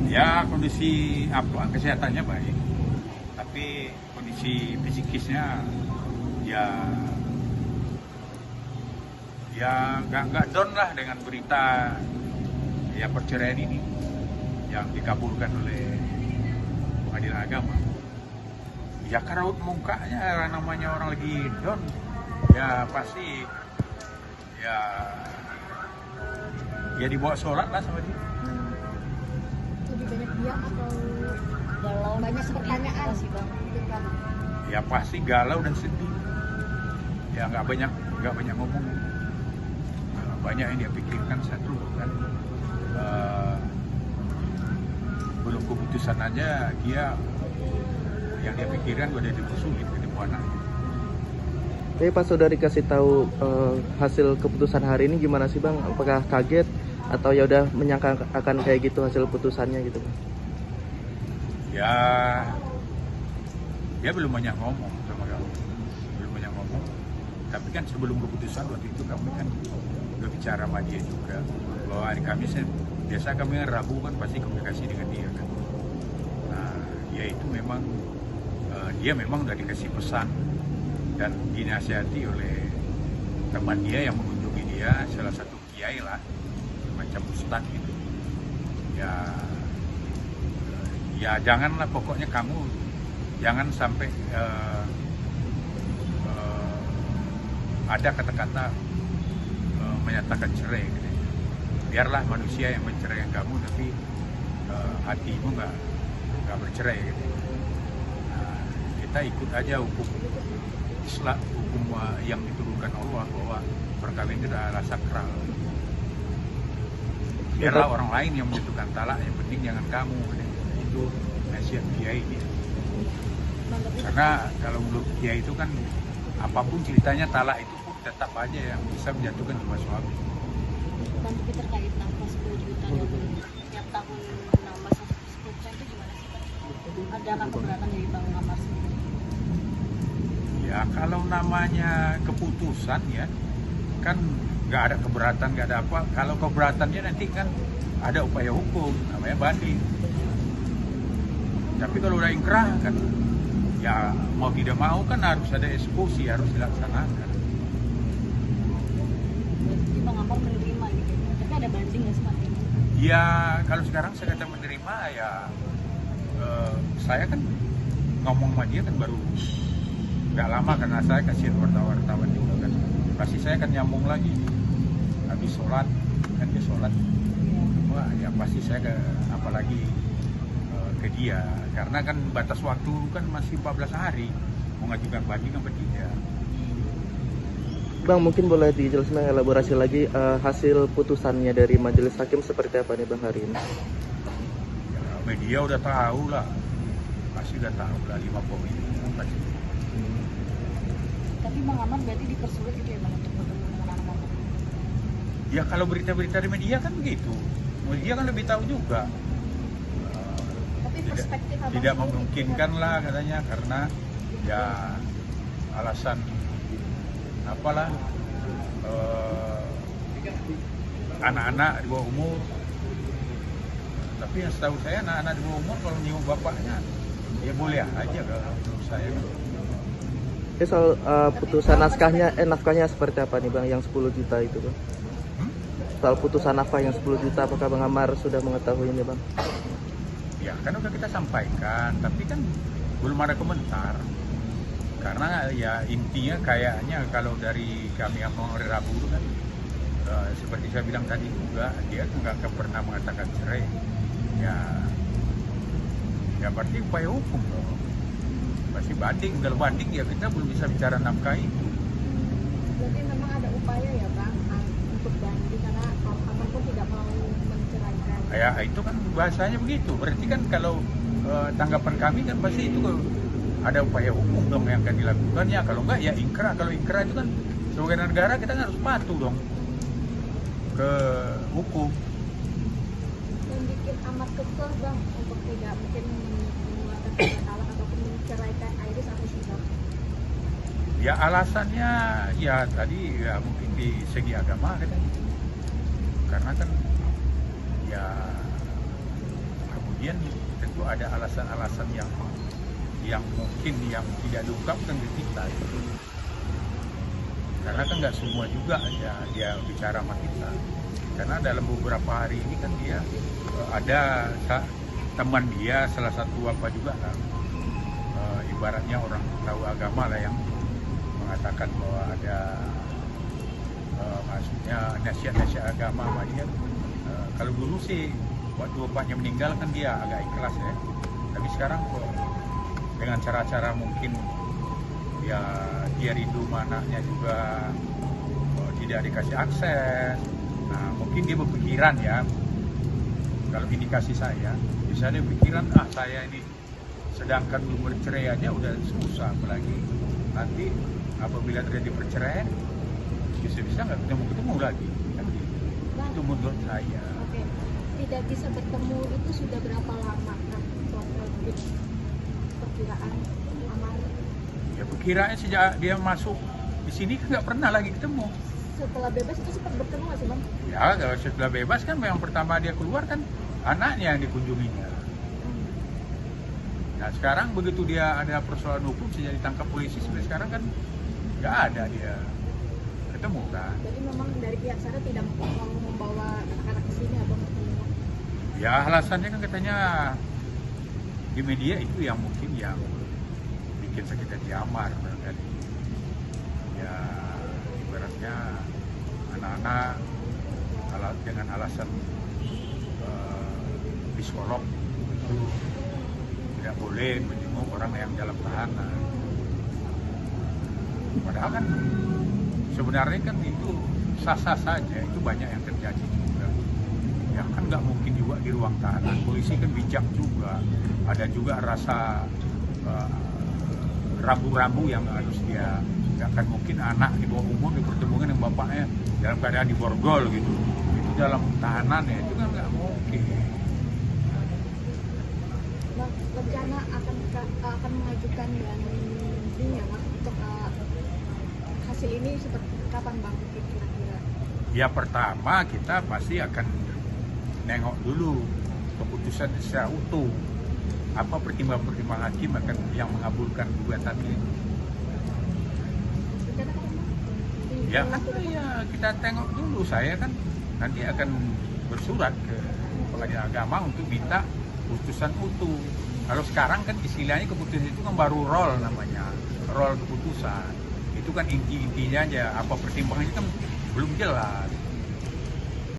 Ya kondisi apa kesehatannya baik, tapi kondisi psikisnya ya nggak down lah dengan berita ya perceraian ini yang dikabulkan oleh pengadilan agama. Ya karena mukanya namanya orang lagi down, ya pasti ya dibawa sholat lah sama dia. Lebih banyak diam atau galau? Banyak pertanyaan sih bang. Ya pasti galau dan sedih. Ya nggak banyak ngomong. Banyak yang dia pikirkan. Satu kan belum keputusan aja dia yang dia pikirkan udah dipersulit ketemu anak. Tapi pas sudah dikasih tahu hasil keputusan hari ini gimana sih bang? Apakah kaget atau ya udah menyangka akan kayak gitu hasil putusannya gitu bang? Ya dia belum banyak ngomong sama kamu, belum banyak ngomong. Tapi kan sebelum keputusan waktu itu kami kan udah bicara sama dia juga bahwa hari Kamis biasa kami Rabu kan pasti komunikasi dengan dia kan. Nah dia itu memang dia memang udah dikasih pesan dan dinasihati oleh teman dia yang mengunjungi dia, salah satu kiai lah, macam ustaz gitu. Ya janganlah pokoknya kamu jangan sampai ada kata-kata menyatakan cerai gitu. Biarlah manusia yang menceraikan kamu, tapi hatimu nggak bercerai gitu. Nah, kita ikut aja hukum Islam, hukum yang diturunkan Allah bahwa perkawinan itu adalah sakral. Biarlah orang lain yang menentukan talak, yang penting jangan kamu gitu. Itu nasihat kiai dia. Karena kalau menurut kiai itu kan apapun ceritanya talak itu pun tetap aja yang bisa menjatuhkan dua suami. Dan tapi terkait nafas 10 juta tiap tahun nambah 10% itu gimana sih Pak? Adakah keberatan dari Bang Amar sendiri? Ya kalau namanya keputusan ya kan nggak ada keberatan, nggak ada apa. Kalau keberatannya nanti kan ada upaya hukum namanya banding. Tapi kalau udah ingkrah kan ya mau tidak mau kan harus ada eksekusi, harus dilaksanakan. Jadi Bang Amar menerima gitu. Tapi ada banding nggak seperti itu? Ya kalau sekarang saya kata menerima ya saya kan ngomong sama dia kan baru nggak lama karena saya kasih wartawan juga kan. Pasti saya akan nyambung lagi. Habis sholat kan dia sholat. Wah ya pasti saya apalagi ke dia karena kan batas waktu kan masih 14 hari mengajukan banding apa tidak. Bang mungkin boleh dijelaskan elaborasi lagi hasil putusannya dari majelis hakim seperti apa nih bang hari ini? Ya, media udah tahu lah, pasti udah tahu lah 5 poin pasti. Tapi Bang Amar berarti dipersulit gitu ya Bang untuk bertemu dengan anak-anak? Ya kalau berita-berita di media kan begitu, media kan lebih tahu juga. Tapi perspektif Abang Tidak sendiri memungkinkan lah katanya karena ya alasan apalah anak-anak di bawah umur. Tapi yang setahu saya anak-anak di bawah umur kalau nyengok bapaknya ya boleh aja kalau menurut saya. Ini soal putusan nafkahnya seperti apa nih bang yang 10 juta itu bang? Soal putusan nafkah yang 10 juta apakah Bang Amar sudah mengetahui ini bang? Ya kan udah kita sampaikan, tapi kan belum ada komentar. Karena ya intinya kayaknya kalau dari kami yang mau Rabu kan seperti saya bilang tadi juga dia nggak akan pernah mengatakan cerai. Ya berarti upaya hukum dong. Pasti banding, kalau banding ya kita belum bisa bicara nafkah itu. berarti memang ada upaya ya Bang untuk banding karena Amar pun tidak mau menceraikan. Ya itu kan bahasanya begitu. Berarti kan kalau tanggapan kami kan pasti itu ada upaya hukum dong yang akan dilakukan. Ya kalau enggak ya ingkrah. Kalau ingkrah itu kan sebagai negara kita kan harus patuh dong ke hukum. Yang bikin Amar kekeh Bang untuk tidak mungkin mengeluarkan talak ataupun menceraikan Iris apa sih Bang? Ya alasannya ya tadi ya mungkin di segi agama katanya. Karena kan ya kamu kemudian tentu ada alasan-alasan yang mungkin yang tidak diungkapkan di kita itu. Karena kan nggak semua juga dia bicara sama kita. Karena dalam beberapa hari ini kan dia ada teman dia salah satu apa juga lah, ibaratnya orang tahu agama lah yang mengatakan bahwa ada maksudnya nasihat-nasihat agama sama dia. Kalau dulu sih waktu bapaknya meninggal kan dia agak ikhlas ya, tapi sekarang kok dengan cara-cara mungkin ya dia rindu anaknya juga tidak dikasih akses. Nah mungkin dia berpikiran ya, kalau indikasi saya bisa dia berpikiran saya ini sedangkan belum bercerai aja udah susah, apalagi nanti apabila terjadi perceraian bisa-bisa nggak ketemu lagi kan gitu. Itu menurut saya. Oke, tidak bisa bertemu itu sudah berapa lama kan? Perkiraan aman. Ya perkiraan sejak dia masuk di sini kan nggak pernah lagi ketemu. Setelah bebas itu sempat bertemu nggak sih bang? Ya kalau setelah bebas kan yang pertama dia keluar kan anaknya yang dikunjunginya. Nah sekarang begitu dia ada persoalan hukum sejak ditangkap polisi sampai sekarang kan nggak ada dia ketemu kan. Jadi memang dari pihak sana tidak mau membawa anak-anak ke sini atau bertemu? Ya alasannya kan katanya di media itu yang mungkin yang bikin sakit hati Amar barangkali. Ya ibaratnya anak-anak dengan alasan psikolog itu tidak boleh menjenguk orang yang dalam tahanan. Padahal kan sebenarnya kan itu sah-sah saja, itu banyak yang terjadi juga. Ya kan nggak mungkin juga di ruang tahanan. Polisi kan bijak juga, ada juga rasa rambu-rambu yang harus dia. Nggak akan mungkin anak di bawah umur dipertemukan dengan bapaknya dalam keadaan diborgol gitu. Itu dalam tahanan ya, itu kan nggak mungkin. Bang, rencana akan mengajukan banding ya mas untuk hasil ini seperti kapan bang kira-kira? Ya pertama kita pasti akan nengok dulu keputusan secara utuh. Apa pertimbangan hakim akan yang mengabulkan gugatan ini? Rencana kapan bang? Ya kan ya kita tengok dulu, saya kan nanti akan bersurat ke pengadilan agama untuk minta putusan utuh. Kalau sekarang kan istilahnya keputusan itu kan baru roll namanya, roll keputusan. Itu kan inti-intinya aja, apa pertimbangannya kan belum jelas.